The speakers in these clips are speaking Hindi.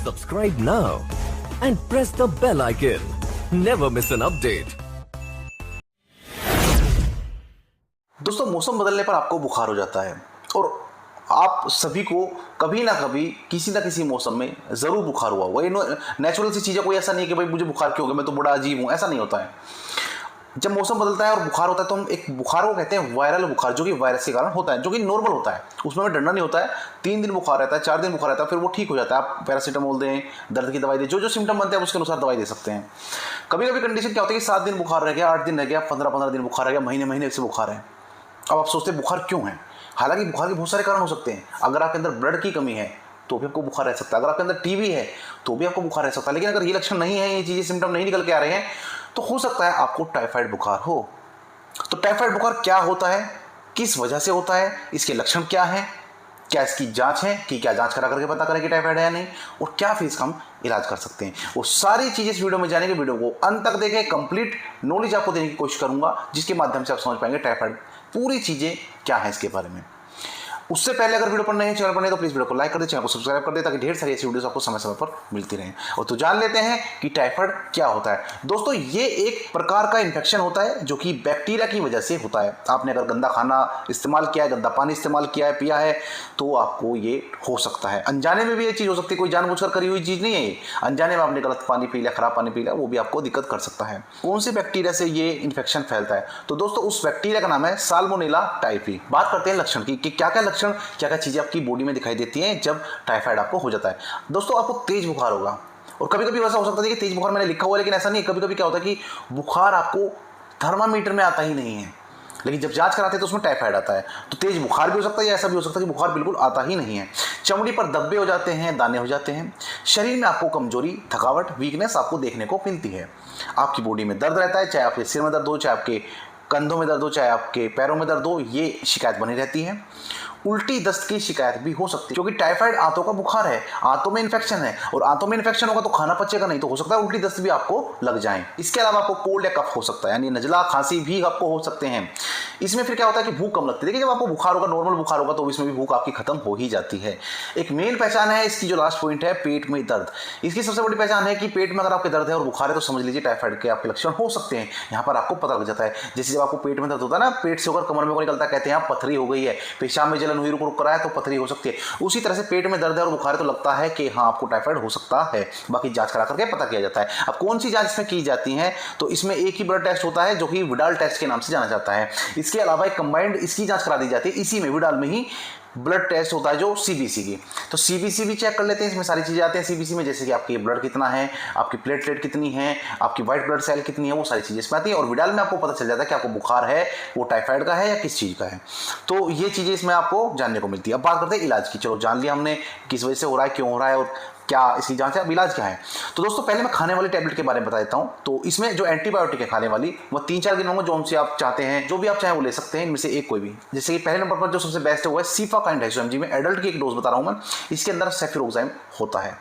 Subscribe now and press the bell icon. Never miss an update. दोस्तों, मौसम बदलने पर आपको बुखार हो जाता है और आप सभी को कभी ना कभी किसी ना किसी मौसम में ज़रूर बुखार हुआ होगा। ये नेचुरल सी चीज़ें, कोई ऐसा नहीं है कि भाई मुझे बुखार क्यों हो गया, मैं तो बड़ा अजीब हूँ, ऐसा नहीं होता है। जब मौसम बदलता है और बुखार होता है तो हम एक बुखार को कहते हैं वायरल बुखार, जो कि वायरस के कारण होता है, जो कि नॉर्मल होता है। उसमें हमें डरना नहीं होता है। 3 दिन बुखार रहता है, 4 दिन बुखार रहता है, फिर वो ठीक हो जाता है। आप पैरासीटामोल दें, दर्द की दवाई दें, जो जो सिम्टम बनते हैं उसके अनुसार दवाई दे सकते हैं। कभी कभी कंडीशन क्या होती है कि 7 दिन बुखार रह गया, 8 दिन रह गया, 15 दिन बुखार रह गया, महीने महीने से बुखार है। अब आप सोचते हैं बुखार क्यों है। हालांकि बुखार के बहुत सारे कारण हो सकते हैं। अगर आपके अंदर ब्लड की कमी है तो भी आपको बुखार रह सकता है। अगर आपके अंदर टीबी है तो भी आपको बुखार रह सकता है। लेकिन अगर ये लक्षण नहीं है, ये चीज़ें सिम्टम नहीं निकल के आ रहे हैं, तो हो सकता है आपको टाइफाइड बुखार हो। तो टाइफाइड बुखार क्या होता है, किस वजह से होता है, इसके लक्षण क्या हैं, क्या इसकी जांच है कि क्या जांच करा करके पता करें कि टाइफाइड है या नहीं, और क्या फिर इसका हम इलाज कर सकते हैं, वो सारी चीजें इस वीडियो में जानेंगे। वीडियो को अंत तक देखें, कंप्लीट नॉलेज आपको देने की कोशिश करूंगा, जिसके माध्यम से आप समझ पाएंगे टाइफाइड पूरी चीजें क्या है इसके बारे में। उससे पहले अगर वीडियो पर नए चैनल पर नहीं तो प्लीज वीडियो को लाइक कर दे, चैनल को सब्सक्राइब कर दे, ताकि ढेर सारी ऐसी वीडियोस आपको समय समय पर मिलती रहें। और तो जान लेते हैं कि टाइफाइड क्या होता है। दोस्तों, ये एक प्रकार का इन्फेक्शन होता है जो कि बैक्टीरिया की वजह से होता है। आपने अगर गंदा खाना इस्तेमाल किया है, गंदा पानी इस्तेमाल किया है, पिया है, तो आपको ये हो सकता है। अनजाने में भी ये चीज़ हो सकती है, कोई जानबूझकर करी हुई चीज़ नहीं है ये। अनजाने में आपने गलत पानी पी लिया, खराब पानी पी लिया, वो भी आपको दिक्कत कर सकता है। कौन से बैक्टीरिया से ये इन्फेक्शन फैलता है? तो दोस्तों, उस बैक्टीरिया का नाम है साल्मोनेला टाइफी। बात करते हैं लक्षण की कि क्या क्या लक्षण, क्या क्या चीजें आपकी बॉडी में दिखाई देती हैं जब टाइफाइड आपको हो जाता है। दोस्तों, आपको तेज बुखार होगा, और कभी कभी ऐसा हो सकता है कि तेज बुखार मैंने लिखा हुआ है, लेकिन ऐसा नहीं है। कभी कभी क्या होता है कि बुखार आपको थर्मामीटर में आता ही नहीं है, लेकिन जब जांच कराते हैं तो उसमें टाइफाइड आता है। तो तेज बुखार भी हो सकता है, या ऐसा भी हो सकता है कि बुखार बिल्कुल आता ही नहीं है। चमड़ी पर धब्बे हो जाते हैं, दाने हो जाते हैं। शरीर में आपको कमजोरी, थकावट, वीकनेस आपको देखने को मिलती है। आपकी बॉडी में दर्द रहता है, चाहे आपके सिर में दर्द हो, चाहे आपके कंधों में दर्द हो, चाहे आपके पैरों में दर्द हो, ये शिकायत बनी रहती है। उल्टी दस्त की शिकायत भी हो सकती है, क्योंकि टाइफाइड आंतों का बुखार है, आंतों में इन्फेक्शन है, और आंतों में इन्फेक्शन होगा तो खाना पचेगा नहीं, तो हो सकता है उल्टी दस्त भी आपको लग जाए। इसके अलावा आपको कोल्ड या कफ हो सकता है, यानी नजला, खांसी भी आपको हो सकते हैं। इसमें फिर क्या होता है कि भूख कम लगती है। देखिए, जब आपको बुखार होगा, नॉर्मल बुखार होगा, तो इसमें भी भूख आपकी खत्म हो ही जाती है। एक मेन पहचान है इसकी, जो लास्ट पॉइंट है, पेट में दर्द। इसकी सबसे बड़ी पहचान है कि पेट में अगर आपके दर्द है और बुखार है, तो समझ लीजिए टाइफाइड के आपके लक्षण हो सकते हैं। यहाँ पर आपको पता लग जाता है। जैसे जब आपको पेट में दर्द होता है ना, पेट से होकर कमर में को निकलता है, कहते हैं आप पथरी हो गई है, पेशाब में जलन हुई, रुक रुक करा है, तो पथरी हो सकती है। उसी तरह से पेट में दर्द है और बुखार है तो लगता है कि हाँ, आपको टाइफाइड हो सकता है। बाकी जांच करा करके पता किया जाता है। अब कौन सी जांच इसमें की जाती है? तो इसमें एक ही ब्लड टेस्ट होता है, जो कि विडाल टेस्ट के नाम से जाना जाता है। इसके अलावा एक कंबाइंड इसकी जांच करा दी जाती है, इसी में विडाल में ही ब्लड टेस्ट होता है, जो सीबीसी की। तो सीबीसी भी चेक कर लेते हैं। इसमें सारी चीजें आती हैं सीबीसी में, जैसे कि आपकी ब्लड कितना है, आपकी प्लेटलेट कितनी है, आपकी व्हाइट ब्लड सेल कितनी है, वो सारी चीजें इसमें आती है। और विडाल में आपको पता चल जाता है कि आपको बुखार है, वो टाइफाइड का है या किस चीज का है। तो ये चीजें इसमें आपको जानने को मिलती है। अब बात करते हैं इलाज की। चलो, जान लिया हमने किस वजह से हो रहा है, क्यों हो रहा है, और क्या इसकी जांच है। अब इलाज क्या है? तो दोस्तों, पहले मैं खाने वाली टैबलेट के बारे में बता देता हूं। तो इसमें जो एंटीबायोटिक है खाने वाली, वो 3-4 दिन होंगे, जो से आप चाहते हैं, जो भी आप चाहें वो ले सकते हैं, इनमें से एक कोई भी। जैसे कि पहले नंबर पर जो सबसे बेस्ट है वो है सीफाकाइन 250 mg में, एडल्ट की एक डोज बता रहा हूं मैं। इसके अंदर सेफिरोक्साइम होता है।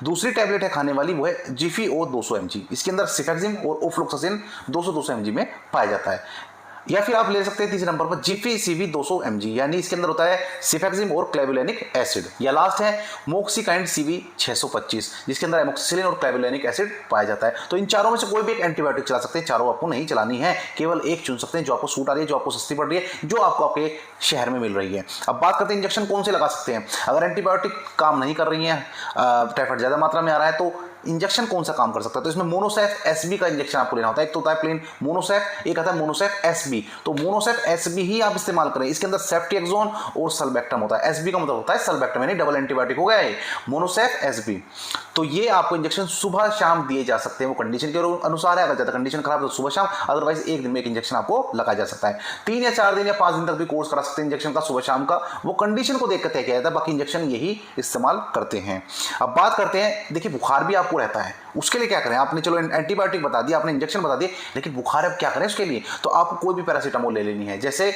दूसरी टैबलेट है खाने वाली, वो है जीफीओ 200 mg। इसके अंदर सिफेक्सिम और ओफ्लोक्सासिन 200 mg में पाया जाता है। या फिर आप ले सकते हैं तीसरे नंबर पर जिफी सीवी 200 mg, यानी इसके अंदर होता है सिफेक्सिम और क्लेवुलेनिक एसिड। या लास्ट है मोक्सिकाइंड सीवी 625, जिसके अंदर एमोक्सिसिलिन और क्लेवुलेनिक एसिड पाया जाता है। तो इन चारों में से कोई भी एक एंटीबायोटिक चला सकते हैं। चारों आपको नहीं चलानी है, केवल एक चुन सकते हैं जो आपको सूट आ रही है, जो आपको सस्ती पड़ रही है, जो आपको आपके शहर में मिल रही है। अब बात करते हैं इंजेक्शन कौन से लगा सकते हैं। अगर एंटीबायोटिक काम नहीं कर रही है, टाइफाइड ज्यादा मात्रा में आ रहा है, तो इंजेक्शन कौन सा काम कर सकता है? तो इसमें मोनोसेफ एसबी का इंजेक्शन आपको लेना होता है। एक तो होता है प्लेन मोनोसेफ, एक आता है मोनोसेफ एसबी। तो मोनोसेफ एसबी ही आप इस्तेमाल करें। इसके अंदर सेफ्टिएक्सोन और सल्बेक्टम होता है। एसबी का मतलब होता है सल्बेक्टम, यानी डबल एंटीबायोटिक हो गया है मोनोसेफ एसबी। तो ये आपको इंजेक्शन सुबह शाम दिए जा सकते हैं, वो कंडीशन के अनुसार है। अगर ज्यादा कंडीशन खराब है तो सुबह शाम, अदरवाइज एक दिन में एक इंजेक्शन आपको लगाया जा सकता है। 3 या 4 दिन या 5 दिन तक भी कोर्स करा सकते हैं इंजेक्शन का, सुबह शाम का। वो कंडीशन को देखकर तय किया जाता है, बाकी इंजेक्शन यही इस्तेमाल करते हैं। अब बात करते हैं, देखिए बुखार भी आपको रहता है, उसके लिए क्या करें? आपने चलो एंटीबायोटिक बता दिया, आपने इंजेक्शन बता दिए, लेकिन बुखार अब क्या करें उसके लिए? तो आपको कोई भी पैरासीटामोल ले लेनी है। जैसे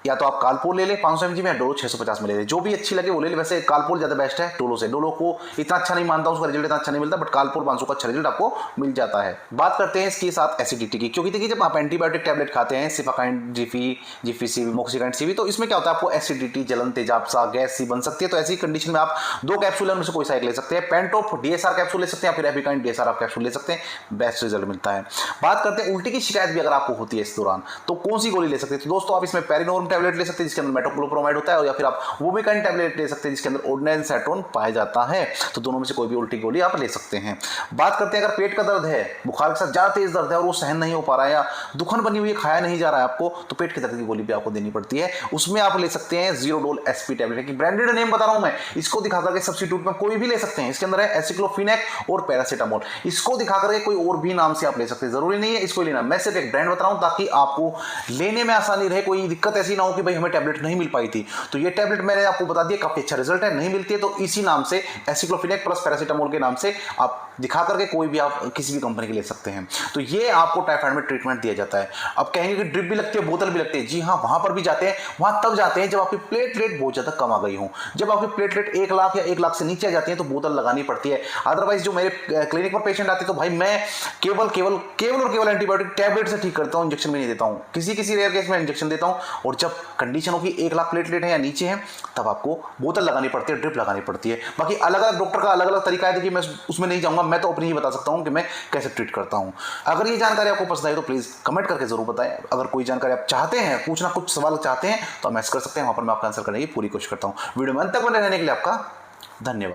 या तो आप कालपोल ले ले 500 mg में, या डोलो 650 में ले ले, जो भी अच्छी लगे वो ले ले। वैसे कालपोल ज़्यादा बेस्ट है डोलो से, डोलो को इतना अच्छा नहीं मानता, उसका रिजल्ट इतना अच्छा नहीं मिलता, बट कालपोल 500 का अच्छा रिजल्ट आपको मिल जाता है। बात करते हैं इसके साथ एसिडिटी की, क्योंकि देखिए जब आप एंटीबायोटिक टैबलेट खाते हैं, सिफाकाइन, जिफी, मोक्सिकाइन सीवी, तो इसमें क्या होता है, आपको एसिडिटी, जलन, तेजाब, गैस सी बन सकती है। तो ऐसी कंडीशन में आप 2 कैप्सूल में से कोई सा एक ले सकते हैं। पेंटोप डीएसआर कैप्सूल ले सकते हैं, या फिर एपिकाइन डीएसआर आप कैप्सूल ले सकते हैं, बेस्ट रिजल्ट मिलता है। बात करते हैं उल्टी की शिकायत भी अगर आपको होती है इस दौरान, तो कौन सी गोली ले सकते हैं? तो दोस्तों आप इसमें पेरिनोर्म टैबलेट ले सकते हैं जिसके अंदर मेटोक्लोप्रोमाइड होता है, या फिर आप वोबिकाइन टैबलेट ले सकते हैं जिसके अंदर ओडोनासेट्रोन पाया जाता है। तो दोनों में से कोई भी उल्टी गोली आप ले सकते हैं। बात करते हैं अगर पेट का दर्द है, बुखार के साथ ज्यादा तेज दर्द है और वो सहन नहीं हो पा रहा है, या दुखन बनी हुई है, खाया नहीं जा रहा है आपको, तो पेट के दर्द की गोली भी आपको देनी पड़ती है। उसमें आप ले सकते हैं जीरोडोल एसपी टैबलेट, की ब्रांडेड नेम बता रहा हूं मैं, इसको दिखा करके सब्स्टिट्यूट में कोई भी ले सकते हैं। इसके अंदर है एसिक्लोफिनेक और पैरासीटामोल, इसको दिखा करके कोई और भी नाम से आप ले सकते हैं, जरूरी नहीं है इसको लेना। मैं सिर्फ एक ब्रांड बता रहा हूं ताकि आपको लेने में आसानी रहे, कोई दिक्कत ऐसी ना हो कि भाई हमें टैबलेट नहीं मिल पाई थी। तो ये टैबलेट मैंने आपको बता दिया, काफी अच्छा रिजल्ट है। नहीं मिलती है तो इसी नाम से एसिक्लोफिनेक प्लस पैरासीटामोल के नाम से आप दिखा करके कोई भी आप किसी भी कंपनी के ले सकते हैं। तो ये आपको टाइफाइड में ट्रीटमेंट दिया जाता है। अब कहेंगे कि ड्रिप भी लगती है, बोतल भी लगती है, जी हाँ, वहां पर भी जाते हैं। वहां तब जाते हैं जब आपकी प्लेटलेट बहुत ज्यादा कम आ गई हो। जब आपकी प्लेटलेट 1 लाख या 1 लाख से नीचे आ जाती है तो बोतल लगानी पड़ती है। अदरवाइज जो मेरे क्लिनिक पर पेशेंट आते हैं तो भाई मैं केवल एंटीबायोटिक टैबलेट से ठीक करता हूं, इंजेक्शन भी नहीं देता हूं। किसी रेयर केस में इंजेक्शन देता हूं, और जब कंडीशन हो कि 1 लाख प्लेटलेट है या नीचे है तब आपको बोतल लगानी पड़ती है, ड्रिप लगानी पड़ती है। बाकी अलग अलग डॉक्टर का अलग अलग तरीका है, देखिए मैं उसमें नहीं जाऊंगा, मैं तो अपनी ही बता सकता हूं कि मैं कैसे ट्रीट करता हूं। अगर ये जानकारी आपको पसंद आई तो प्लीज कमेंट करके जरूर बताएं। अगर कोई जानकारी आप चाहते हैं पूछना, कुछ सवाल चाहते हैं तो मैसेज कर सकते हैं, वहां पर मैं आपका आंसर करने की पूरी कोशिश करता हूं। वीडियो में अंत तक बने रहने के लिए आपका धन्यवाद।